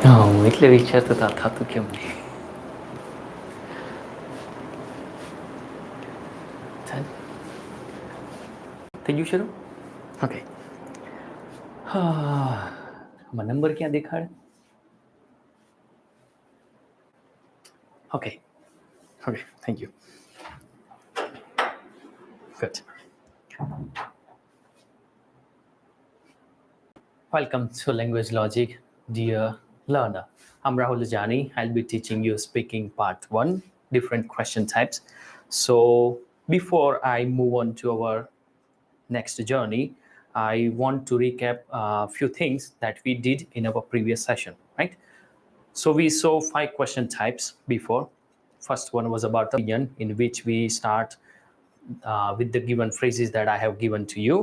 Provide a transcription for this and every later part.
એટલે વિચારતો હતા થતું કેમ નહીં. થઈ ગયું શરૂ? ઓકે. આમાં નંબર ક્યાં દેખાડે? Okay. Okay, thank you. Good. Welcome to Language Logic, dear learner. I'm Rahul Jani. I'll be teaching you speaking part 1, different question types. So before I move on to our next journey, I want to recap a few things that we did in our previous session, right? So we saw 5 question types before. First one was about opinion, in which we start with the given phrases that I have given to you,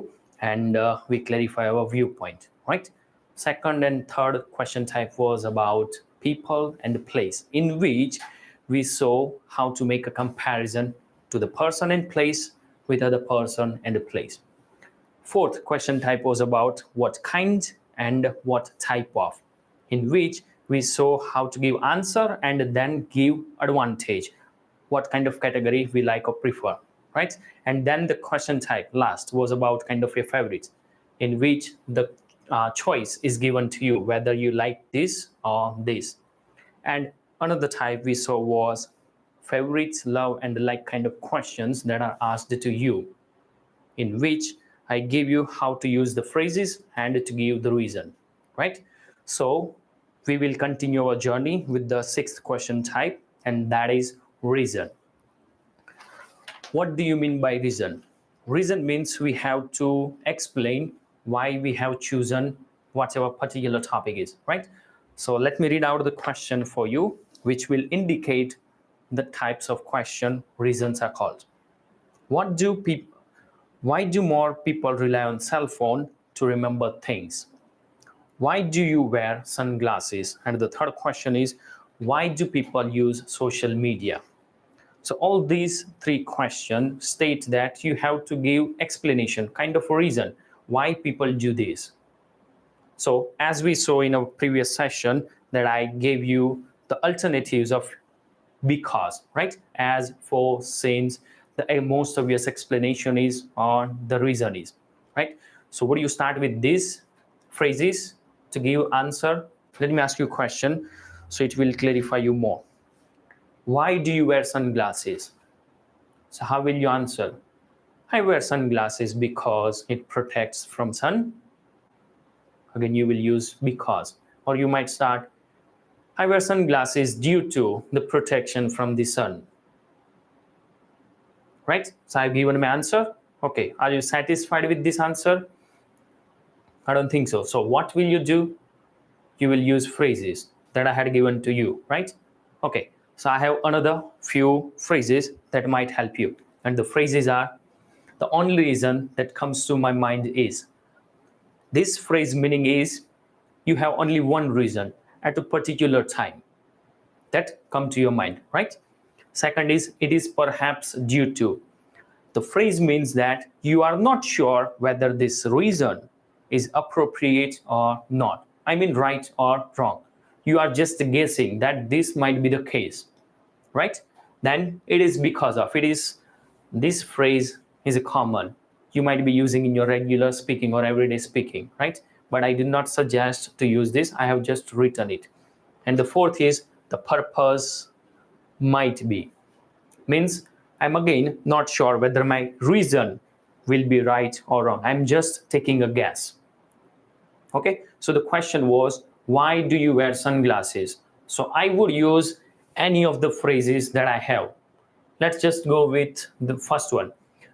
and we clarify our viewpoint, right? Second and third question type was about people and place, in which we saw how to make a comparison to the person and place with other person and the place. Fourth question type was about what kind and what type of, in which we saw how to give answer and then give advantage, what kind of category we like or prefer, right? And then the question type last was about kind of your favorites, in which the choice is given to you whether you like this or this. And another type we saw was favorites, love, and like kind of questions that are asked to you, in which I give you how to use the phrases and to give the reason, right? So we will continue our journey with the 6th question type, and that is reason. What do you mean by reason? Reason means we have to explain why we have chosen whatever particular topic is, right? So let me read out the question for you, which will indicate the types of question reasons are called. Why do more people rely on cell phone to remember things? Why do you wear sunglasses? And the third question is, why do people use social media? So all these 3 questions state that you have to give explanation, kind of a reason why people do this. So as we saw in our previous session, that I gave you the alternatives of because, right? As for, since, the most obvious explanation is or the reason is, right? So what do you start with these phrases to give answer? Let me ask you a question so it will clarify you more. Why do you wear sunglasses? So how will you answer? I wear sunglasses because it protects from sun. Again, you will use because. Or you might start, I wear sunglasses due to the protection from the sun. Right? So I've given my answer. Okay, are you satisfied with this answer? I don't think so. So what will you do? You will use phrases that I had given to you, right? Okay, so I have another few phrases that might help you. And the phrases are, the only reason that comes to my mind is. This phrase meaning is, you have only one reason at a particular time that come to your mind, right? Second is, it is perhaps due to. The phrase means that you are not sure whether this reason is appropriate or not. I mean, right or wrong. You are just guessing that this might be the case, right? Then it is because of. It is, this phrase is a common. You might be using in your regular speaking or everyday speaking, right? But I did not suggest to use this. I have just written it. And the fourth is, the purpose might be. Means I'm again not sure whether my reason will be right or wrong. I'm just taking a guess. Okay, so the question was, why do you wear sunglasses? So I would use any of the phrases that I have. Let's just go with the first one.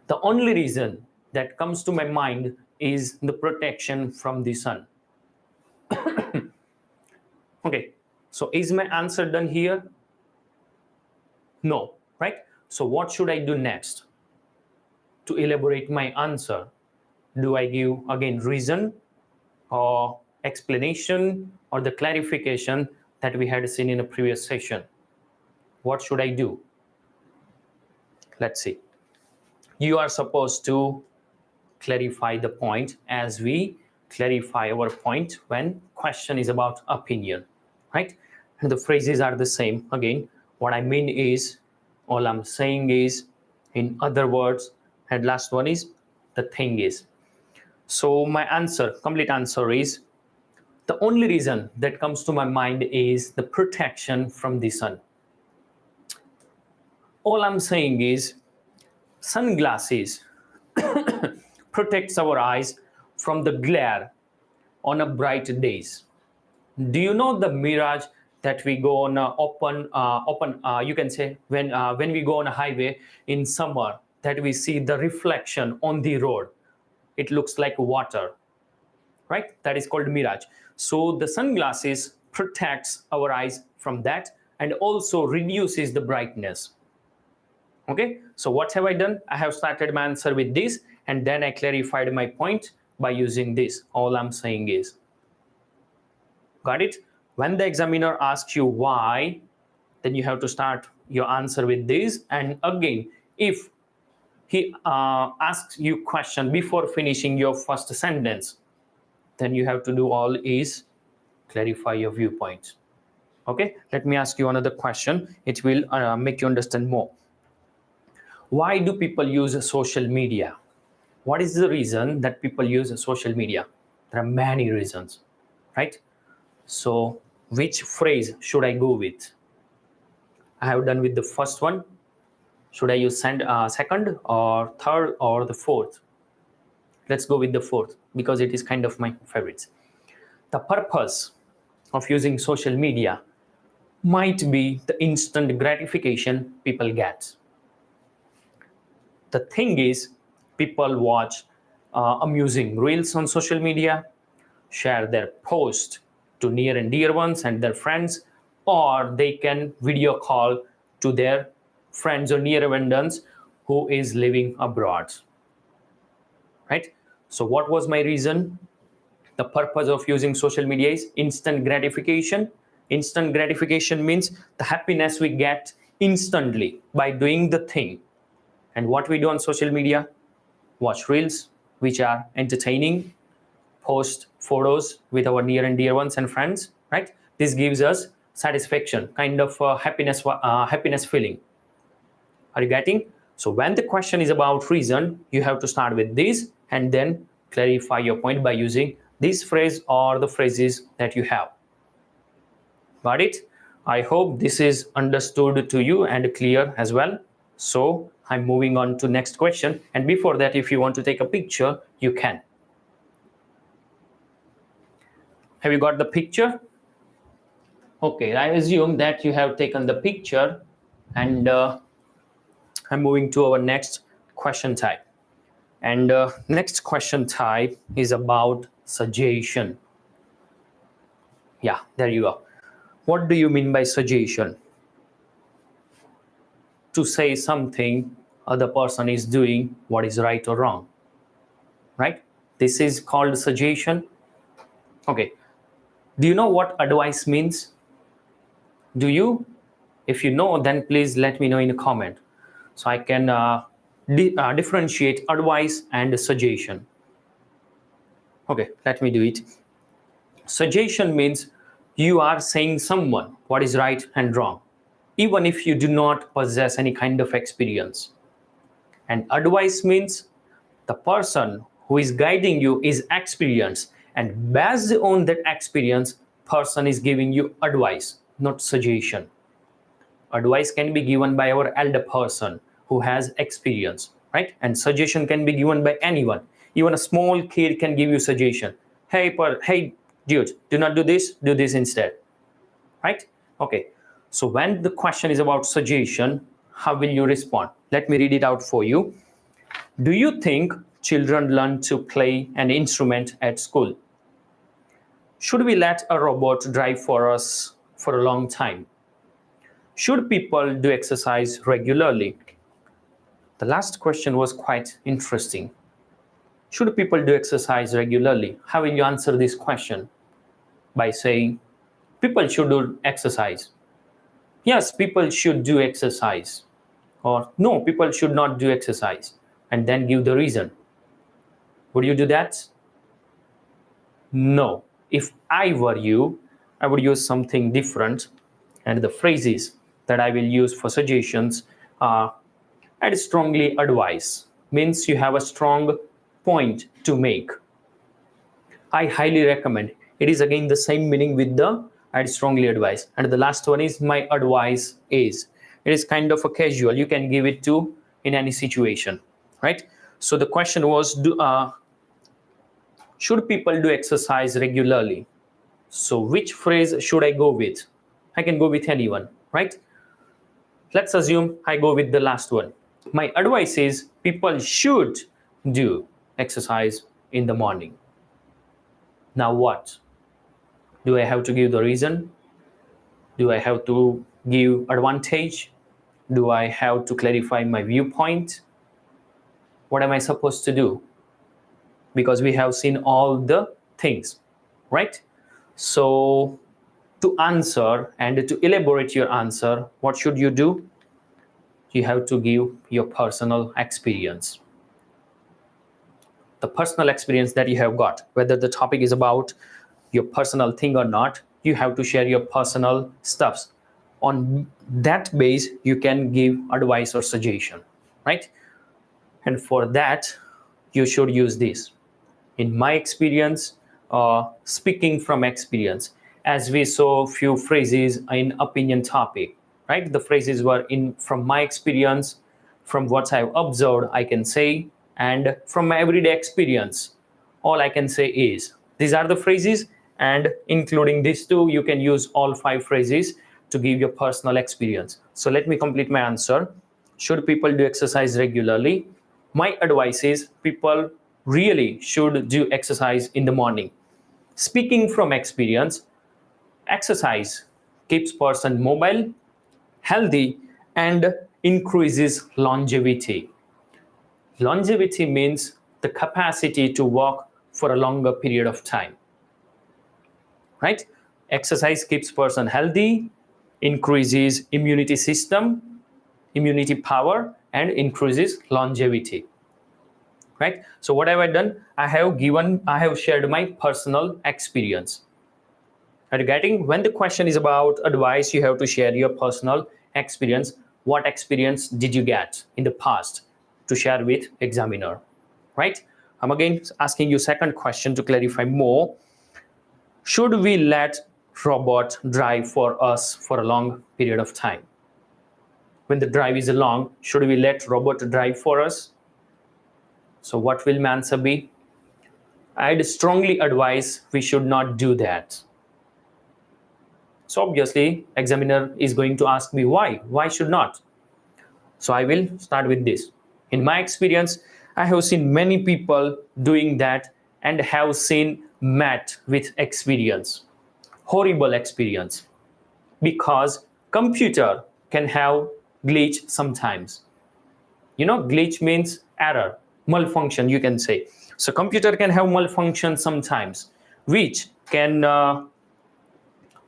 The only reason that comes to my mind is the protection from the sun. Okay, so is my answer done here? No, right? So what should I do next to elaborate my answer? Do I give again reason or explanation or the clarification that we had seen in a previous session? What should I do? Let's see. You are supposed to clarify the point as we clarify our point when question is about opinion. right? And the phrases are the same. Again, what I mean is, all I'm saying is, in other words, and last one is, the thing is. So my answer, complete answer is, the only reason that comes to my mind is the protection from the sun. All I'm saying is, sunglasses protects our eyes from the glare on a bright days. Do you know the mirage that we go on a open you can say when we go on a highway in summer, that we see the reflection on the road, it looks like water, right? That is called mirage. So the sunglasses protects our eyes from that and also reduces the brightness. Okay, so what have I done? I have started my answer with this and then I clarified my point by using this. All I'm saying is, got it? When the examiner asks you why, then you have to start your answer with this. And again, if he asks you question before finishing your first sentence, then you have to do all is clarify your viewpoints. Okay, let me ask you another question. It will make you understand more. Why do people use social media? What is the reason that people use social media? There are many reasons, right? So which phrase should I go with? I have done with the first one. Should I use second or third or the fourth? Let's go with the fourth because it is kind of my favorites. The purpose of using social media might be the instant gratification people get. The thing is, people watch amusing reels on social media, share their post to near and dear ones and their friends, or they can video call to their friends or near ones who is living abroad, right? So what was my reason? The purpose of using social media is instant gratification. Instant gratification means the happiness we get instantly by doing the thing. And what we do on social media? Watch reels, which are entertaining, post photos with our near and dear ones and friends, right? This gives us satisfaction, kind of happiness feeling. Are you getting? So when the question is about reason, you have to start with this and then clarify your point by using this phrase or the phrases that you have. Got it? I hope this is understood to you and clear as well. So I'm moving on to next question. And before that, if you want to take a picture, you can. Have you got the picture? Okay, I assume that you have taken the picture and I'm moving to our next question type. And next question type is about suggestion. Yeah, there you go. What do you mean by suggestion? To say something other person is doing what is right or wrong, right? This is called suggestion. Okay, do you know what advice means? Do you? If you know, then please let me know in a comment so I can differentiate advice and suggestion. Okay, let me do it. Suggestion means you are saying someone what is right and wrong, even if you do not possess any kind of experience. And advice means the person who is guiding you is experienced, and based on that experience, person is giving you advice, not suggestion. Advice can be given by our elder person who has experience, right? And suggestion can be given by anyone. Even a small kid can give you suggestion. Hey dude, do not do this, do this instead, right? Okay, so when the question is about suggestion, how will you respond? Let me read it out for you. Do you think children learn to play an instrument at school? Should we let a robot drive for us for a long time? Should people do exercise regularly? The last question was quite interesting. Should people do exercise regularly? How will you answer this question? By saying, people should do exercise. Yes, people should do exercise. Or no, people should not do exercise. And then give the reason. Would you do that? No. If I were you, I would use something different. And the phrases that I will use for suggestions are I'd strongly advise, means you have a strong point to make. I highly recommend. It is again the same meaning with the I'd strongly advise. And the last one is my advice is. It is kind of a casual. You can give it to in any situation, right? So the question was, should people do exercise regularly? So which phrase should I go with? I can go with anyone, right? Let's assume I go with the last one. My advice is people should do exercise in the morning. Now what? Do I have to give the reason? Do I have to give advantage? Do I have to clarify my viewpoint? What am I supposed to do? Because we have seen all the things, right? So to answer and to elaborate your answer, what should you do? You have to give your personal experience. The personal experience that you have got, whether the topic is about your personal thing or not, you have to share your personal stuffs. On that base, you can give advice or suggestion, right? And for that, you should use this. In my experience, speaking from experience, as we saw a few phrases in opinion topic, right? The phrases were in from my experience, from what I've observed, I can say, and from my everyday experience, all I can say is these are the phrases, and including these two, you can use all 5 phrases to give your personal experience. So let me complete my answer. Should people do exercise regularly? My advice is people really should do exercise in the morning. Speaking from experience, exercise keeps person mobile, healthy, and increases longevity. Longevity means the capacity to walk for a longer period of time, right? Exercise keeps person healthy, increases immunity system, immunity power, and increases longevity, right? So what have I done? I have shared my personal experience. Are you getting? When the question is about advice, you have to share your personal experience. What experience did you get in the past to share with examiner, right? I'm again asking you second question to clarify more. Should we let robot drive for us for a long period of time? When the drive is long, should we let robot drive for us? So what will my answer be? I'd strongly advise we should not do that. So obviously, examiner is going to ask me why. Why should not? So I will start with this. In my experience, I have seen many people doing that and have seen met with experience, horrible experience, because computer can have glitch sometimes. You know, glitch means error, malfunction, you can say. So computer can have malfunction sometimes, which can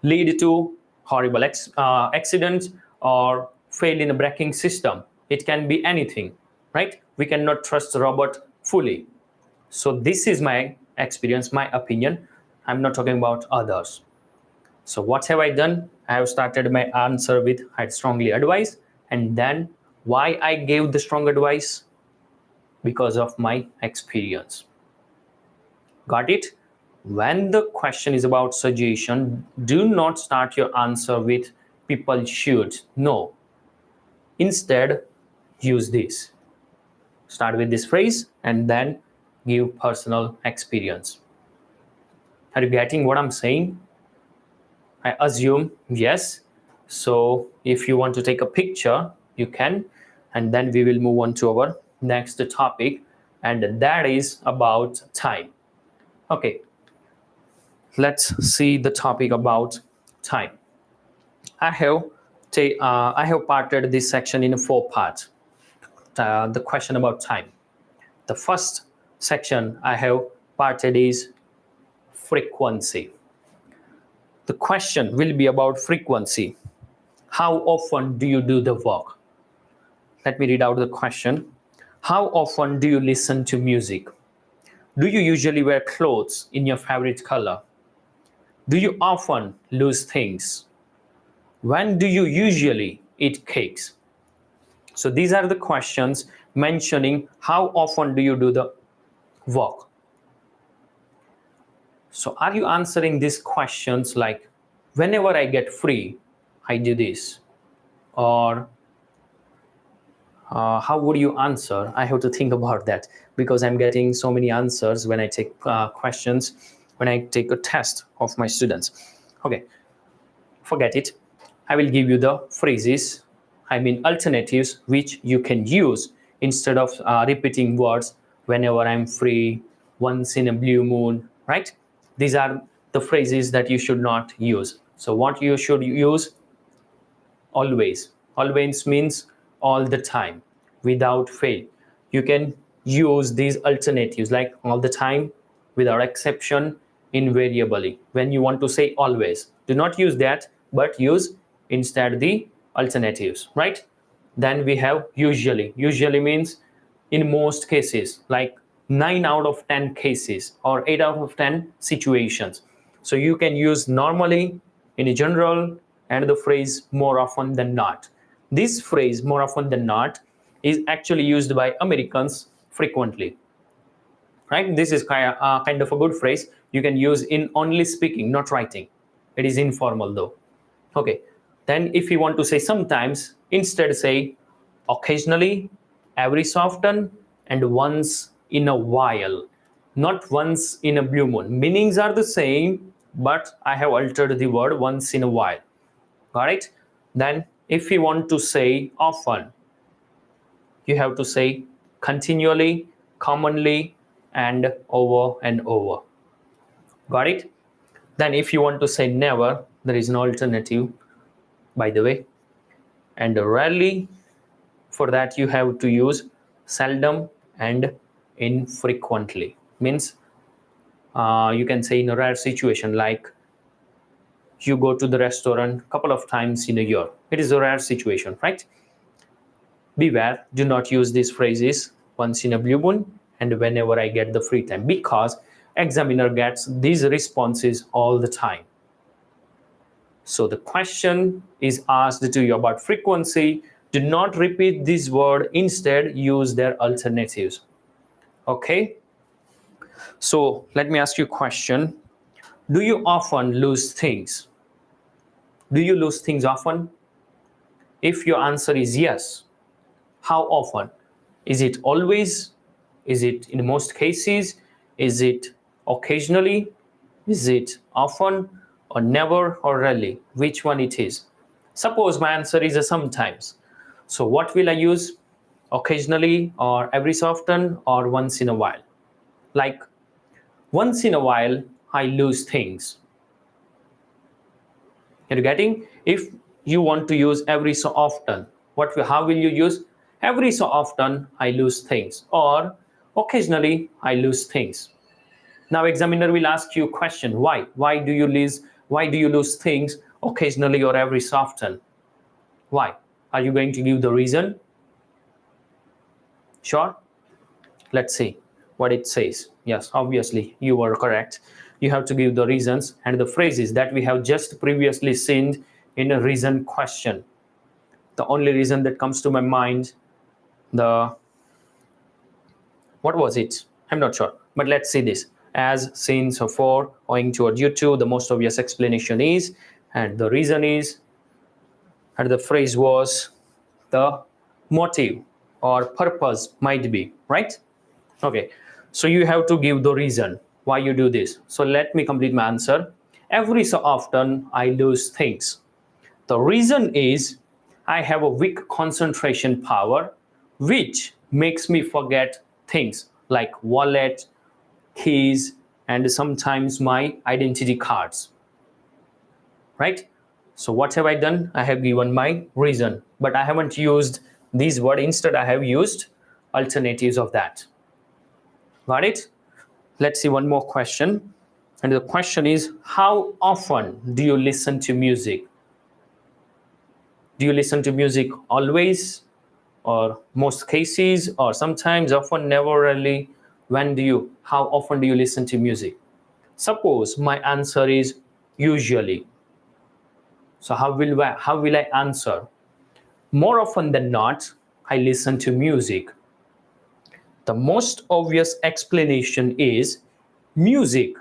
lead to horrible accidents or fail in a braking system. It can be anything, right? We cannot trust the robot fully. So this is my experience, my opinion. I'm not talking about others. So what have I done? I have started my answer with I'd strongly advise, and then why I gave the strong advice? Because of my experience. Got it? When the question is about suggestion, do not start your answer with people should. No. Instead, use this. Start with this phrase and then give personal experience. Are you getting what I'm saying? I assume yes. So if you want to take a picture, you can, and then we will move on to our next topic, and that is about time. Okay, let's see the topic about time. I have parted this section in 4 parts. The question about time. The first section I have parted is frequency. The question will be about frequency. How often do you do the work? Let me read out the question. How often do you listen to music? Do you usually wear clothes in your favorite color? Do you often lose things? When do you usually eat cakes? So these are the questions mentioning how often do you do the work. So are you answering these questions like, whenever I get free, I do this? Or how would you answer? I have to think about that, because I'm getting so many answers when I take questions, when I take a test of my students. Okay, forget it. I will give you the phrases, I mean alternatives, which you can use instead of repeating words whenever I'm free, once in a blue moon, right? These are the phrases that you should not use. So what you should use? Always. Always means all the time, without fail. You can use these alternatives like all the time, without exception, invariably. When you want to say always, do not use that, but use instead the alternatives, right? Then we have usually. Usually means in most cases, like 9 out of 10 cases or 8 out of 10 situations. So you can use normally, in general, and the phrase more often than not. This phrase more often than not is actually used by Americans frequently, right? This is kind of a good phrase you can use in only speaking, not writing. It is informal though. Okay, then if you want to say sometimes, instead say occasionally, every so often, and once in a while. Not once in a blue moon. Meanings are the same, but I have altered the word once in a while. Got it? Then if you want to say often, you have to say continually, commonly, and over and over. Got it? Then if you want to say never, there is an alternative, by the way. And rarely, for that you have to use seldom and infrequently. Means you can say in a rare situation, like you go to the restaurant a couple of times in a year. It is a rare situation, right? Beware, do not use these phrases once in a blue moon and whenever I get the free time, because examiner gets these responses all the time. So the question is asked to you about frequency. Do not repeat this word, instead use their alternatives. Okay? So let me ask you a question. Do you often lose things? Do you lose things often? If your answer is yes, how often? Is it always? Is it in most cases? Is it occasionally? Is it often or never or rarely? Which one it is? Suppose my answer is a sometimes. So what will I use? Occasionally, or every so often, or once in a while? Like once in a while, I lose things. You're getting? If you want to use every so often, how will you use? Every so often I lose things, or occasionally I lose things. Now examiner will ask you a question. Why do you lose things occasionally or every so often? Why? Are you going to give the reason? Sure. Let's see what it says. Yes, obviously you are correct. You have to give the reasons and the phrases that we have just previously seen in a reason question. The only reason that comes to my mind, what was it? I'm not sure, but let's see this. As seen so far, owing to or due to, the most obvious explanation is, and the reason is, and the phrase was, the motive or purpose might be, right? Okay, so you have to give the reason why you do this. So let me complete my answer. Every so often I lose things. The reason is I have a weak concentration power, which makes me forget things like wallet, keys, and sometimes my identity cards. Right? So what have I done? I have given my reason, but I haven't used these words. Instead, I have used alternatives of that. Got it? Let's see one more question. And the question is, how often do you listen to music? Do you listen to music always, or most cases, or sometimes, often, never, rarely? How often do you listen to music? Suppose my answer is usually. So how will I answer? More often than not, I listen to music. The most obvious explanation is music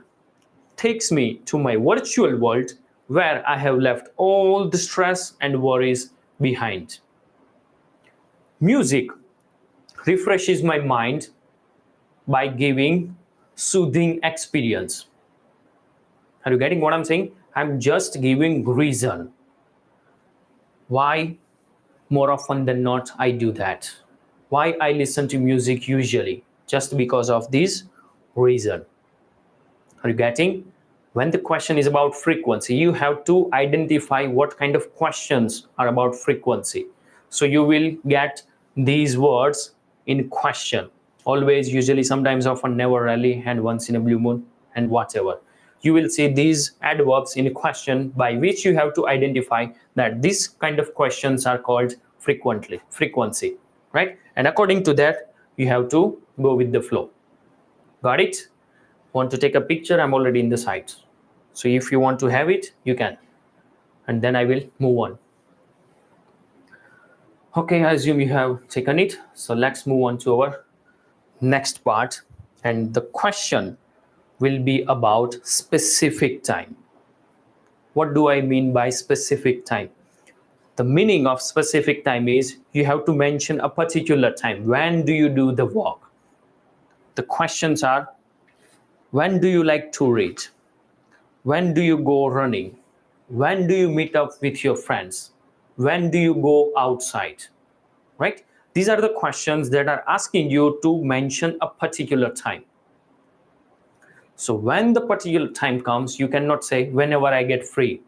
takes me to my virtual world where I have left all the stress and worries behind. Music refreshes my mind by giving soothing experience. Are you getting what I'm saying? I'm just giving reason why more often than not I do that. Why I listen to music usually, just because of this reason. Are you getting? When the question is about frequency, you have to identify what kind of questions are about frequency. So you will get these words in question. Always, usually, sometimes, often, never, rarely, and once in a blue moon, and whatever. You will see these adverbs in a question by which you have to identify that these kind of questions are called frequency, right? And according to that, you have to go with the flow. Got it? Want to take a picture? I'm already in the site. So if you want to have it, you can. And then I will move on. Okay, I assume you have taken it. So let's move on to our next part. And the question will be about specific time. What do I mean by specific time? The meaning of specific time is you have to mention a particular time. When do you do the work? The questions are, when do you like to read? When do you go running? When do you meet up with your friends? When do you go outside? Right? These are the questions that are asking you to mention a particular time. So when the particular time comes, you cannot say whenever I get free.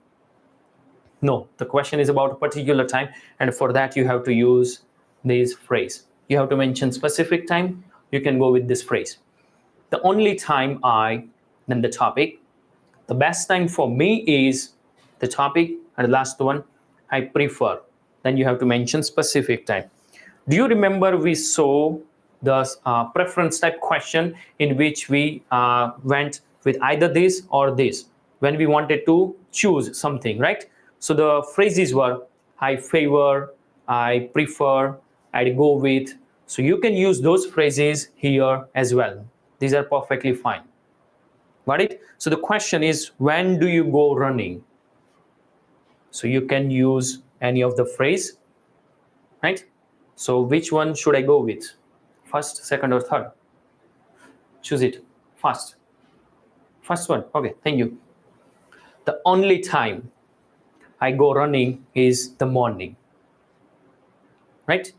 No, the question is about a particular time, and for that you have to use this phrase. You have to mention specific time. You can go with this phrase. The only time then the topic. The best time for me is the topic, and the last one, I prefer. Then you have to mention specific time. Do you remember we saw the preference type question in which we went with either this or this when we wanted to choose something, right? So the phrases were I favor, I prefer, I'd go with. So you can use those phrases here as well. These are perfectly fine. Got it? So the question is, when do you go running? So you can use any of the phrase, right? So which one should I go with? First, second, or third? Choose it. First. First one. Okay, thank you. The only time I go running is the morning. Right?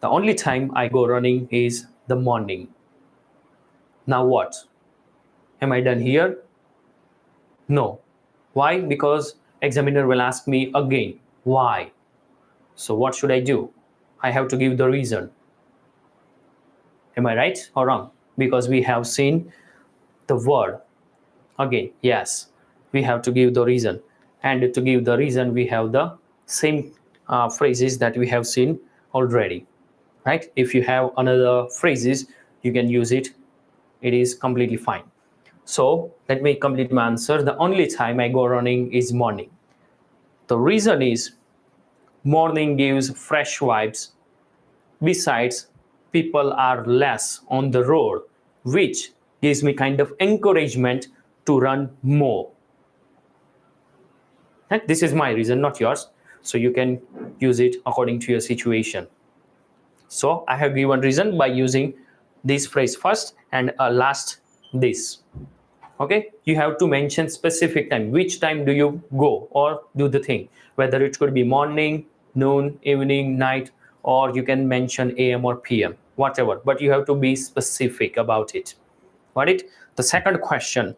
The only time I go running is the morning. Now what? Am I done here? No. Why? Because examiner will ask me again. Why? So what should I do? I have to give the reason. Am I right or wrong? Because we have seen the word. Again, yes, we have to give the reason. And to give the reason, we have the same phrases that we have seen already. Right? If you have another phrases, you can use it. It is completely fine. So let me complete my answer. The only time I go running is morning. The reason is morning gives fresh vibes. Besides, people are less on the road, which gives me kind of encouragement to run more. And this is my reason, not yours. So you can use it according to your situation. So I have given reason by using this phrase first and last this. Okay, you have to mention specific time. Which time do you go or do the thing? Whether it could be morning, noon, evening, night, or you can mention AM or PM, whatever. But you have to be specific about it. Got it? The second question,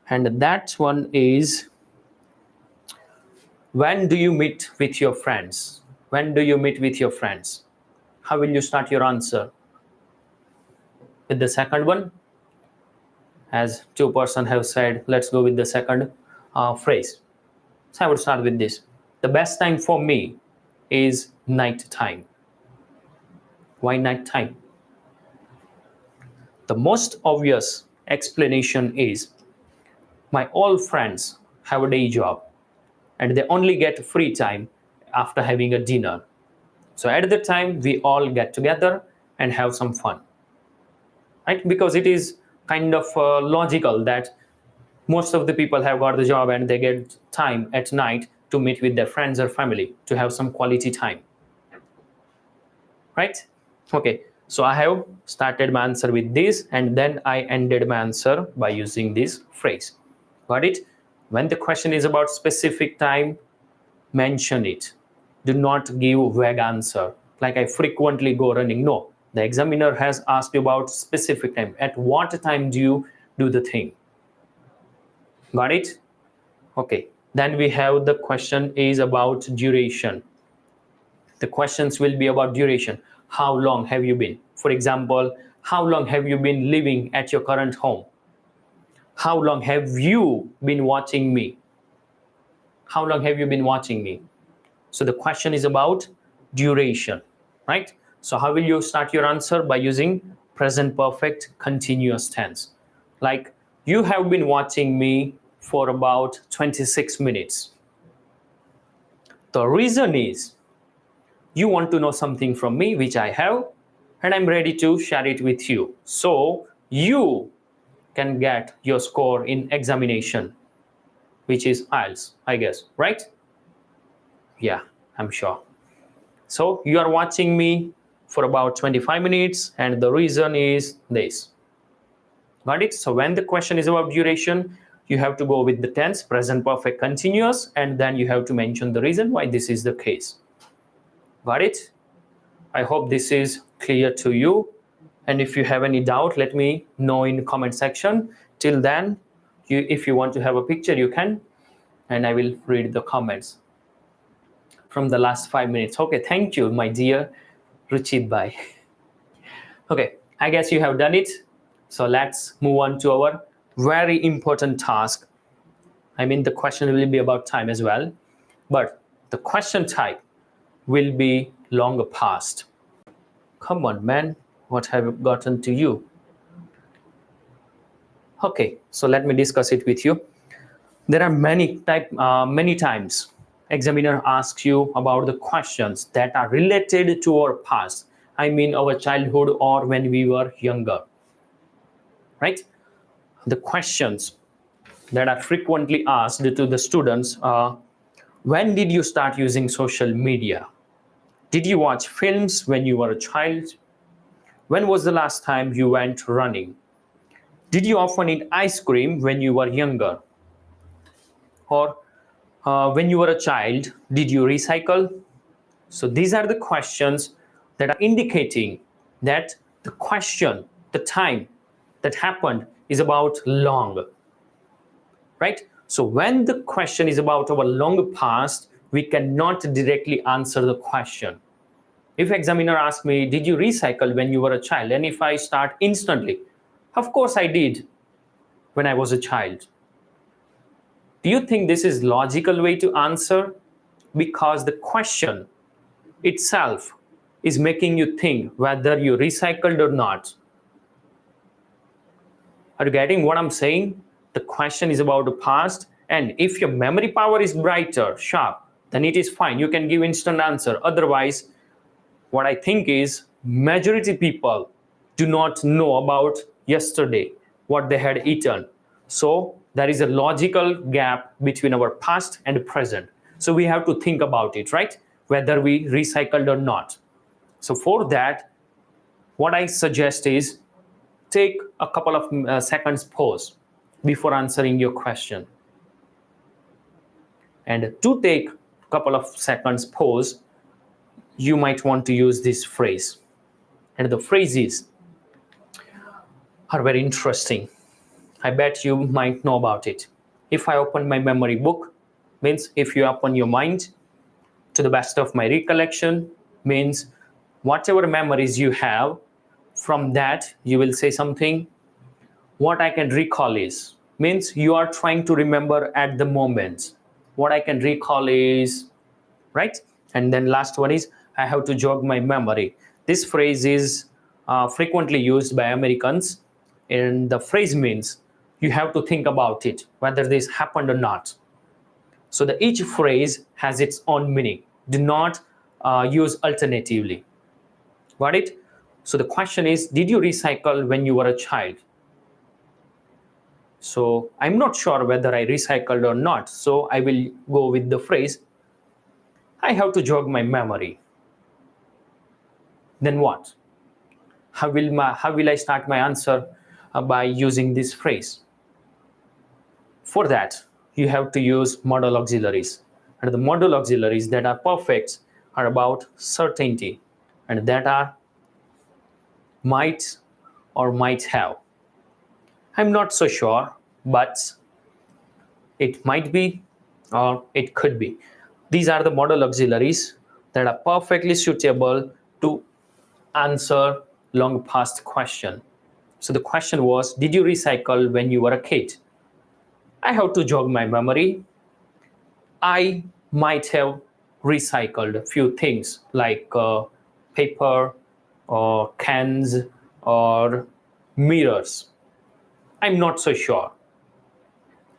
and that one is, when do you meet with your friends? When do you meet with your friends? How will you start your answer? With the second one? As two person have said, let's go with the second phrase. So I would start with this. The best time for me is night time. Why night time? The most obvious explanation is my all friends have a day job and they only get free time after having a dinner. So at the time, we all get together and have some fun, right? Because it is kind of logical that most of the people have got the job and they get time at night to meet with their friends or family to have some quality time, right? Okay, so I have started my answer with this and then I ended my answer by using this phrase. Got it? When the question is about specific time, mention it. Do not give vague answer like I frequently go running. No, the examiner has asked you about specific time. At what time do you do the thing? Got it? Okay, then we have the question is about duration. The questions will be about duration. How long have you been? For example, how long have you been living at your current home? How long have you been watching me? How long have you been watching me? So the question is about duration, right? So how will you start your answer? By using present perfect continuous tense. Like, you have been watching me for about 26 minutes. The reason is you want to know something from me, which I have, and I'm ready to share it with you. So you can get your score in examination, which is IELTS, I guess, right? Yeah, I'm sure. So you are watching me for about 25 minutes and the reason is this. Got it? So when the question is about duration, you have to go with the tense, present perfect continuous, and then you have to mention the reason why this is the case. Got it? I hope this is clear to you. And if you have any doubt, let me know in the comment section. Till then, if you want to have a picture, you can, and I will read the comments from the last 5 minutes. Okay, thank you, my dear Ruchit Bhai. Okay, I guess you have done it. So let's move on to our very important task. I mean, the question will be about time as well, but the question type will be longer past. Come on, man, what have I gotten to you? Okay, so let me discuss it with you. There are many times examiner asks you about the questions that are related to our past. I mean our childhood or when we were younger, right? The questions that are frequently asked to the students are, when did you start using social media? Did you watch films when you were a child? When was the last time you went running? Did you often eat ice cream when you were younger? Or when you were a child, did you recycle? So these are the questions that are indicating that the question, the time that happened is about long, right? So when the question is about our long past, we cannot directly answer the question. If examiner asks me, did you recycle when you were a child? And if I start instantly, of course I did when I was a child. Do you think this is logical way to answer? Because the question itself is making you think whether you recycled or not. Are you getting what I'm saying? The question is about the past, and if your memory power is brighter, sharp, then it is fine. You can give instant answer. Otherwise, what I think is majority people do not know about yesterday, what they had eaten. So there is a logical gap between our past and present. So we have to think about it, right? Whether we recycled or not. So for that, what I suggest is take a couple of seconds pause before answering your question. And to take a couple of seconds pause, you might want to use this phrase. And the phrases are very interesting. I bet you might know about it. If I open my memory book, means if you open your mind, to the best of my recollection, means whatever memories you have, from that you will say something. What I can recall is, means you are trying to remember at the moment. What I can recall is, right? And then last one is, I have to jog my memory. This phrase is frequently used by Americans, and the phrase means You have to think about it, whether this happened or not. So each phrase has its own meaning. Do not use alternatively. Got it? So the question is, did you recycle when you were a child? So I'm not sure whether I recycled or not. So I will go with the phrase, I have to jog my memory. Then what? How will I start my answer by using this phrase? For that, you have to use modal auxiliaries. And the modal auxiliaries that are perfect are about certainty, and that are might or might have. I'm not so sure, but it might be or it could be. These are the modal auxiliaries that are perfectly suitable to answer long past question. So the question was, did you recycle when you were a kid? I have to jog my memory. I might have recycled a few things like paper or cans or mirrors. I'm not so sure,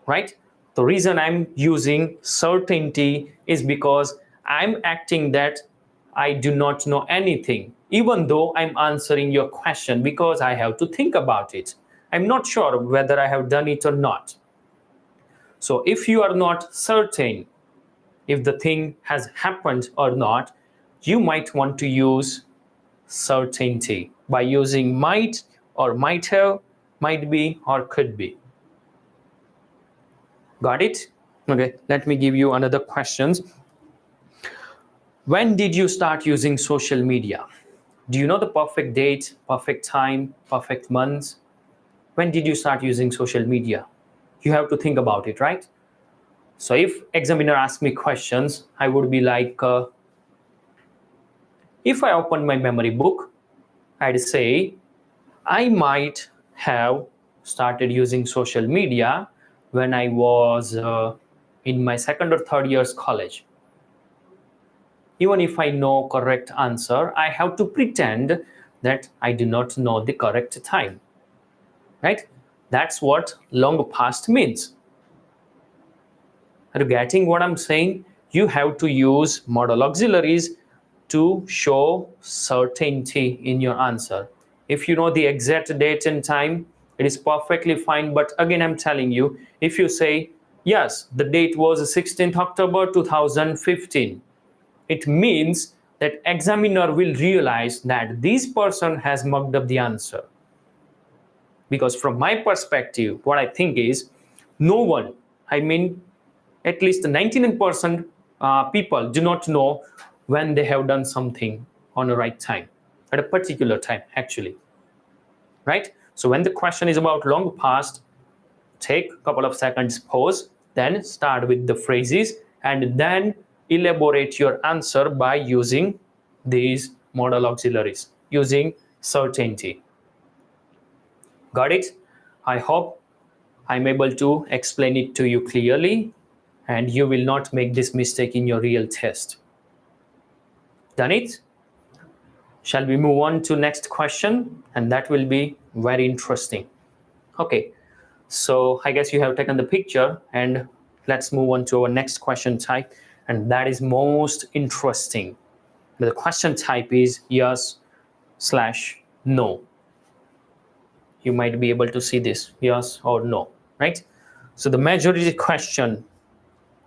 right? The reason I'm using certainty is because I'm acting that I do not know anything, even though I'm answering your question, because I have to think about it. I'm not sure whether I have done it or not. So if you are not certain if the thing has happened or not, you might want to use certainty by using might or might have, might be or could be. Got it? Okay, let me give you another questions. When did you start using social media? Do you know the perfect date, perfect time, perfect months? When did you start using social media? You have to think about it, right? So if examiner asks me questions, I would be like, if I open my memory book, I'd say I might have started using social media when I was in my second or third year's college. Even if I know correct answer, I have to pretend that I do not know the correct time, right? That's what long past means. Are you getting what I'm saying? You have to use modal auxiliaries to show certainty in your answer. If you know the exact date and time, it is perfectly fine. But again, I'm telling you, if you say, yes, the date was 16th October 2015, it means that examiner will realize that this person has mugged up the answer. Because from my perspective, what I think is, no one, I mean, at least 99% people do not know when they have done something on the right time, at a particular time, actually, right? So when the question is about long past, take a couple of seconds, pause, then start with the phrases, and then elaborate your answer by using these modal auxiliaries, using certainty. Got it? I hope I'm able to explain it to you clearly, and you will not make this mistake in your real test. Done it? Shall we move on to next question? And that will be very interesting. Okay, so I guess you have taken the picture, and let's move on to our next question type, and that is most interesting. The question type is yes/no. You might be able to see this, yes or no, right? So the majority question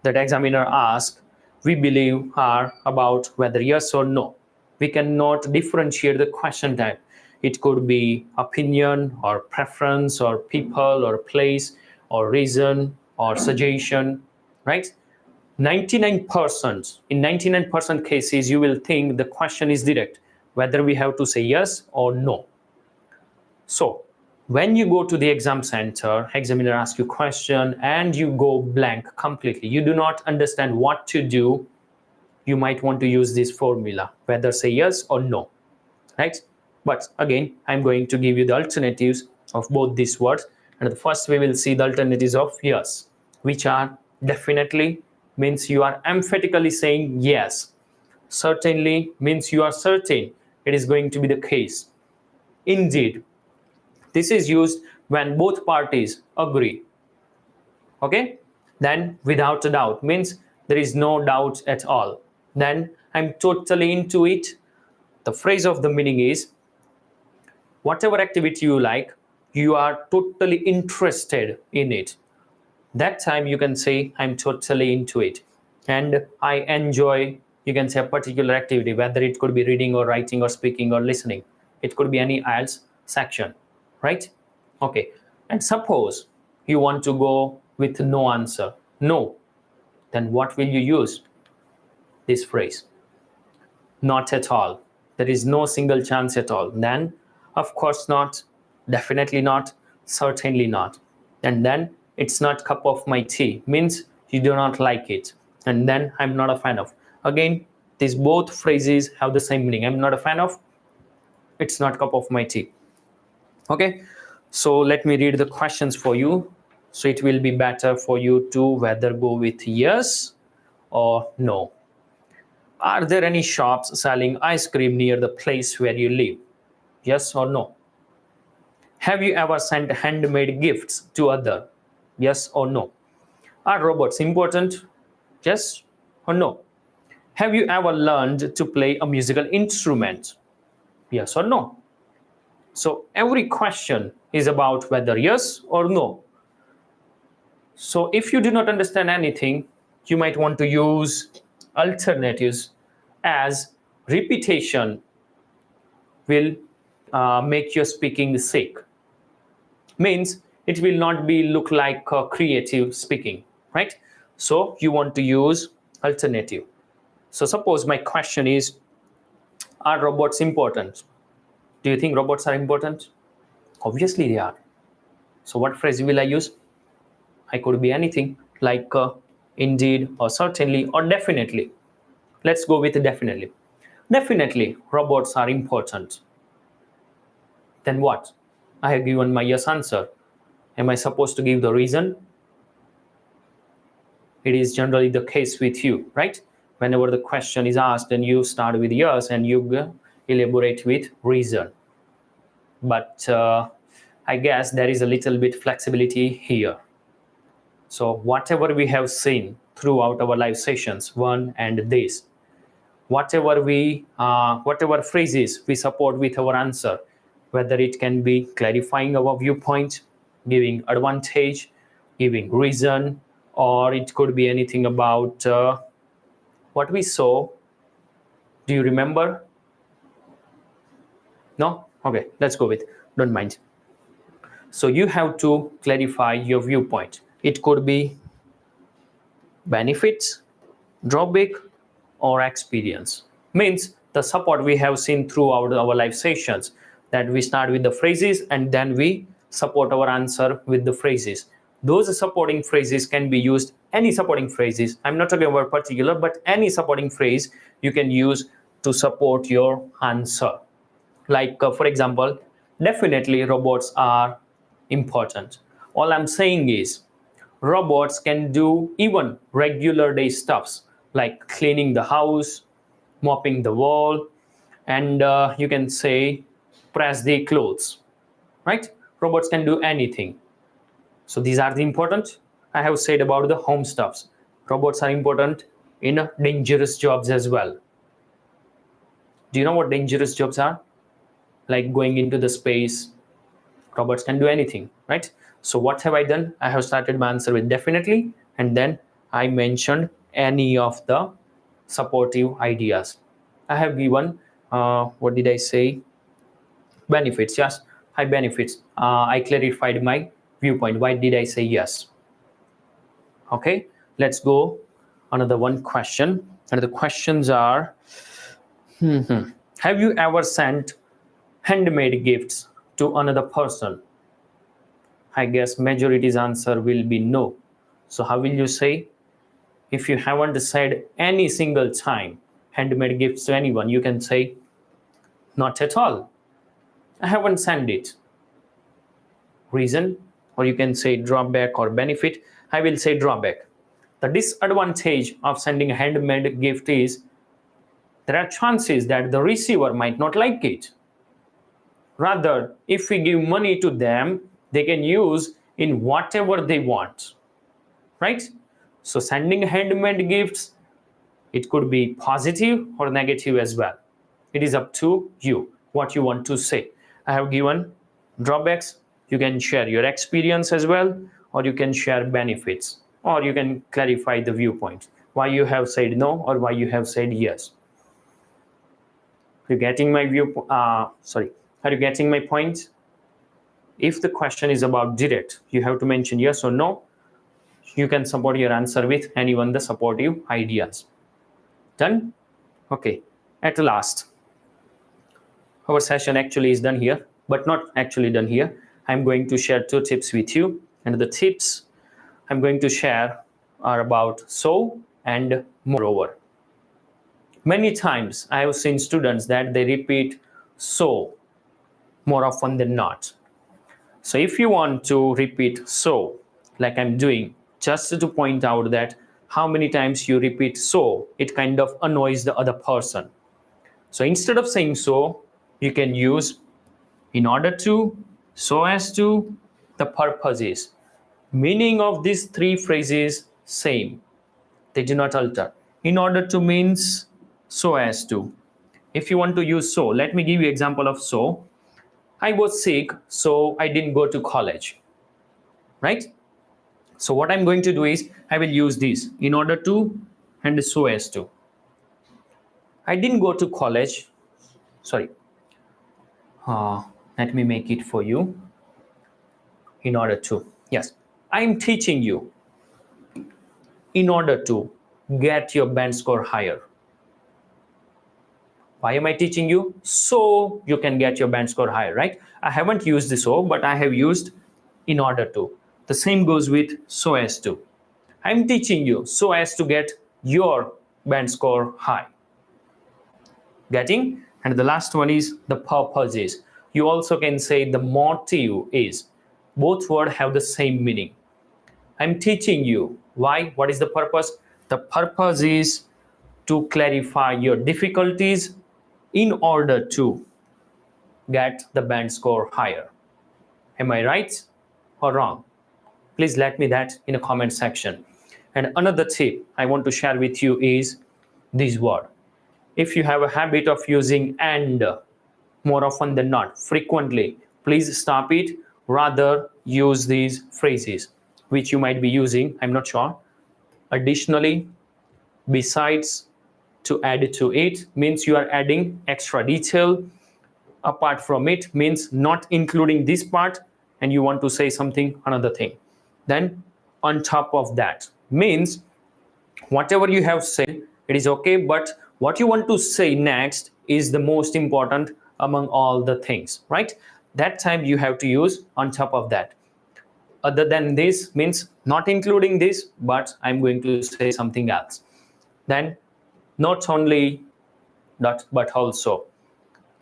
that examiner asks, we believe, are about whether yes or no. We cannot differentiate the question type. It could be opinion or preference or people or place or reason or suggestion, right? 99%, in 99% cases, you will think the question is direct, whether we have to say yes or no. So when you go to the exam center, examiner asks you a question and you go blank completely, you do not understand what to do, you might want to use this formula, whether say yes or no, right? But again, I'm going to give you the alternatives of both these words. And first we will see the alternatives of yes, which are definitely means you are emphatically saying yes. Certainly means you are certain it is going to be the case. Indeed, this is used when both parties agree. Okay, then without a doubt means there is no doubt at all, then I'm totally into it. The phrase of the meaning is whatever activity you like, you are totally interested in it. That time you can say I'm totally into it, and I enjoy, you can say, a particular activity, whether it could be reading or writing or speaking or listening. It could be any IELTS section, right? Okay, and suppose you want to go with no answer, no, then what will you use? This phrase, not at all. There is no single chance at all. Then, of course not, definitely not, certainly not. And then, it's not cup of my tea, means you do not like it. And then, I'm not a fan of. Again, these both phrases have the same meaning. I'm not a fan of, it's not cup of my tea. Okay, so let me read the questions for you. So it will be better for you to whether go with yes or no. Are there any shops selling ice cream near the place where you live? Yes or no? Have you ever sent handmade gifts to other? Yes or no? Are robots important? Yes or no? Have you ever learned to play a musical instrument? Yes or no? So every question is about whether yes or no. So if you do not understand anything, you might want to use alternatives, as repetition will make your speaking sick. Means it will not be look like creative speaking, right? So you want to use alternative. So suppose my question is, are robots important? Do you think robots are important? Obviously they are. So what phrase will I use? I could be anything like indeed or certainly or definitely. Let's go with definitely. Definitely robots are important. Then what? I have given my yes answer. Am I supposed to give the reason? It is generally the case with you, right? Whenever the question is asked, then you start with yes and you elaborate with reason. But I guess there is a little bit flexibility here. So whatever we have seen throughout our live sessions, one and this, whatever phrases we support with our answer, whether it can be clarifying our viewpoint, giving advantage, giving reason, or it could be anything about what we saw. Do you remember? No? Okay, let's go with, don't mind. So you have to clarify your viewpoint. It could be benefits, drawback, or experience. Means the support we have seen throughout our live sessions, that we start with the phrases and then we support our answer with the phrases. Those supporting phrases can be used, any supporting phrases, I'm not talking about particular, but any supporting phrase you can use to support your answer. Like for example, definitely robots are important. All I'm saying is robots can do even regular day stuffs like cleaning the house, mopping the wall, and you can say press the clothes, right? Robots can do anything. So these are the important. I have said about the home stuffs. Robots are important in dangerous jobs as well. Do you know what dangerous jobs are? Like going into the space. Robots can do anything, right? So what have I done? I have started my answer with definitely, and then I mentioned any of the supportive ideas. I have given, what did I say? Benefits, yes, high benefits. I clarified my viewpoint. Why did I say yes? Okay, let's go another one question. And the questions are, have you ever sent handmade gifts to another person? I guess majority's answer will be no. So how will you say? If you haven't said any single time handmade gifts to anyone, you can say not at all. I haven't sent it. Reason, or you can say drawback or benefit. I will say drawback. The disadvantage of sending a handmade gift is there are chances that the receiver might not like it. Rather, if we give money to them, they can use in whatever they want, right? So sending handmade gifts, it could be positive or negative as well. It is up to you what you want to say. I have given drawbacks. You can share your experience as well, or you can share benefits, or you can clarify the viewpoint, why you have said no or why you have said yes. Are you getting my are you getting my point? If the question is about direct, you have to mention yes or no. You can support your answer with any one the supportive ideas. Done? Okay. At last, our session actually is done here, but not actually done here. I'm going to share 2 tips with you, and the tips I'm going to share are about so and moreover. Many times I have seen students that they repeat so more often than not. So if you want to repeat so, like I'm doing, just to point out that how many times you repeat so, it kind of annoys the other person. So instead of saying so, you can use in order to, so as to, the purpose is. Meaning of these 3 phrases same. They do not alter. In order to means so as to. If you want to use so, let me give you example of so. I was sick, so I didn't go to college. Right? So what I'm going to do is I will use this in order to and so as to. I didn't go to college. Sorry. Let me make it for you. In order to. Yes. I'm teaching you in order to get your band score higher. Why am I teaching you? So you can get your band score higher, right? I haven't used the so, but I have used in order to. The same goes with so as to. I'm teaching you so as to get your band score high. Getting? And the last one is the purpose is. You also can say the motive is. Both words have the same meaning. I'm teaching you. Why? What is the purpose? The purpose is to clarify your difficulties in order to get the band score higher. Am I right or wrong? Please let me that in a comment section. And another tip I want to share with you is this word. If you have a habit of using and more often than not, frequently, please stop it. Rather use these phrases which you might be using, I'm not sure. Additionally, besides, to add to it means you are adding extra detail. Apart from it means not including this part and you want to say something another thing. Then on top of that means whatever you have said, it is okay, but what you want to say next is the most important among all the things, right? That time you have to use on top of that. Other than this means not including this, but I'm going to say something else. Then not only that, but also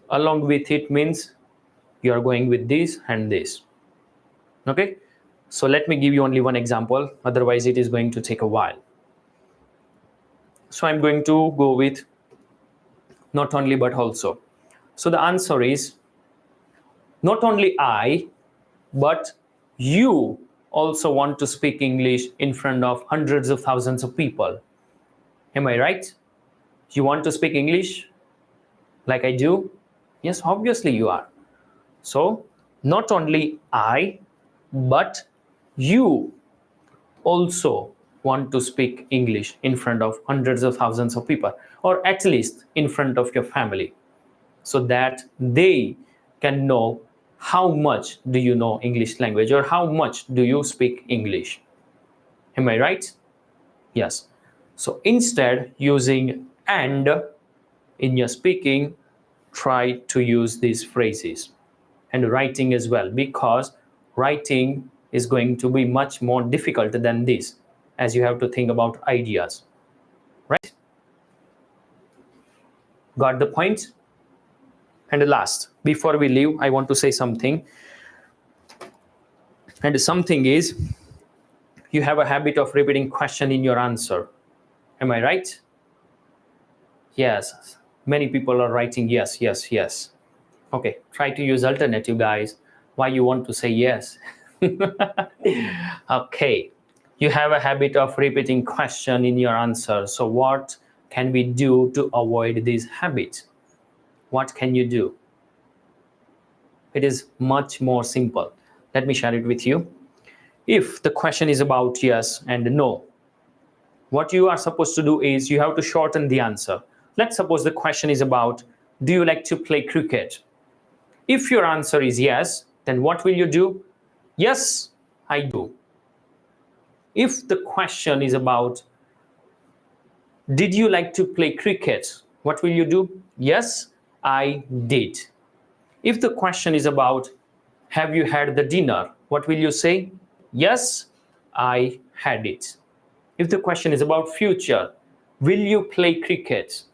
along with it means you are going with this and this. Okay, so let me give you only one example, otherwise it is going to take a while. So I'm going to go with not only but also. So the answer is not only I, but you also want to speak English in front of hundreds of thousands of people. Am I right? You want to speak English like I do? Yes, obviously you are. So not only I, but you also want to speak English in front of hundreds of thousands of people, or at least in front of your family, so that they can know how much do you know English language or how much do you speak English. Am I right? Yes. So instead using and in your speaking, try to use these phrases and writing as well, because writing is going to be much more difficult than this, as you have to think about ideas, right? Got the point? And last, before we leave, I want to say something. And something is, you have a habit of repeating question in your answer. Am I right? Yes. Many people are writing yes, yes, yes. Okay, try to use alternative, guys. Why you want to say yes? Okay, you have a habit of repeating question in your answer. So what can we do to avoid this habit? What can you do? It is much more simple. Let me share it with you. If the question is about yes and no, what you are supposed to do is you have to shorten the answer. Let's suppose the question is about, do you like to play cricket? If your answer is yes, then what will you do? Yes, I do. If the question is about, did you like to play cricket? What will you do? Yes, I did. If the question is about, have you had the dinner? What will you say? Yes, I had it. If the question is about future, will you play cricket?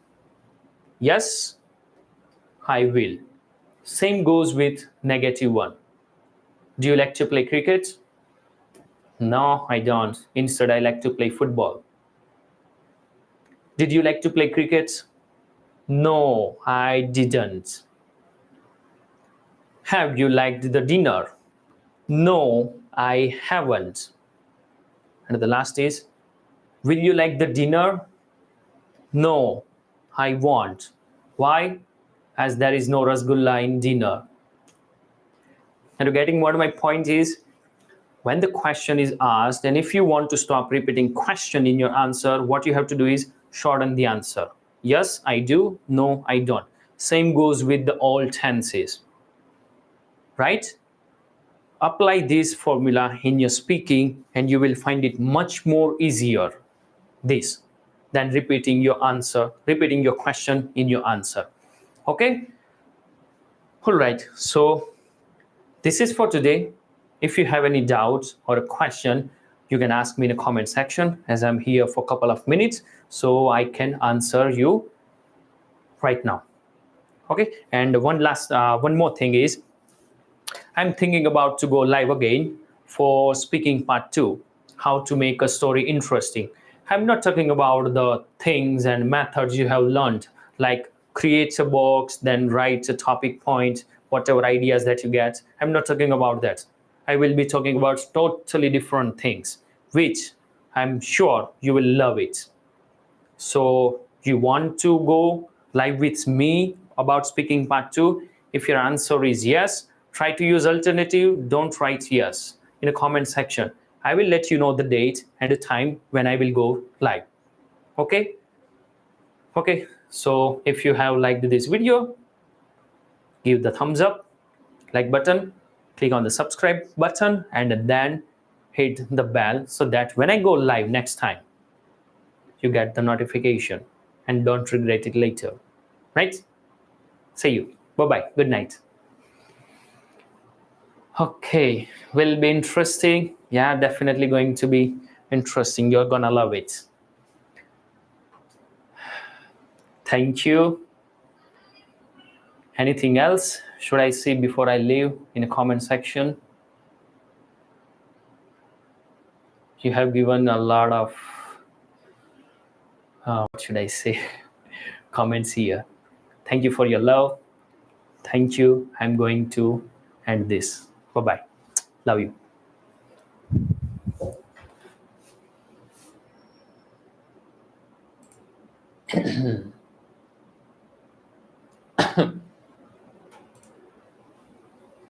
Yes, I will. Same goes with negative one. Do you like to play cricket? No, I don't. Instead, I like to play football. Did you like to play cricket? No, I didn't. Have you liked the dinner? No, I haven't. And the last is, will you like the dinner? No, I won't. Why? As there is no rasgulla in dinner. And you're getting what my point is? When the question is asked, and if you want to stop repeating question in your answer, what you have to do is shorten the answer. Yes, I do. No, I don't. Same goes with the all tenses. Right? Apply this formula in your speaking and you will find it much more easier this than repeating your answer, repeating your question in your answer. Okay? All right. So this is for today. If you have any doubts or a question, you can ask me in the comment section as I'm here for a couple of minutes so I can answer you right now. Okay? And one more thing is, I'm thinking about to go live again for speaking part 2, how to make a story interesting. I'm not talking about the things and methods you have learned, like create a box, then write a topic point, whatever ideas that you get. I'm not talking about that. I will be talking about totally different things, which I'm sure you will love it. So you want to go live with me about speaking part 2? If your answer is yes, try to use alternative. Don't write yes in the comment section. I will let you know the date and the time when I will go live. Okay? Okay. So if you have liked this video, give the thumbs up, like button, click on the subscribe button, and then hit the bell so that when I go live next time, you get the notification and don't regret it later. Right? See you. Bye-bye. Good night. Okay, will be interesting. Yeah, definitely going to be interesting. You're gonna love it. Thank you. Anything else should I see before I leave in the comment section? You have given a lot of what should I say comments here. Thank you for your love. Thank you. I'm going to end this. Bye-bye. Love you.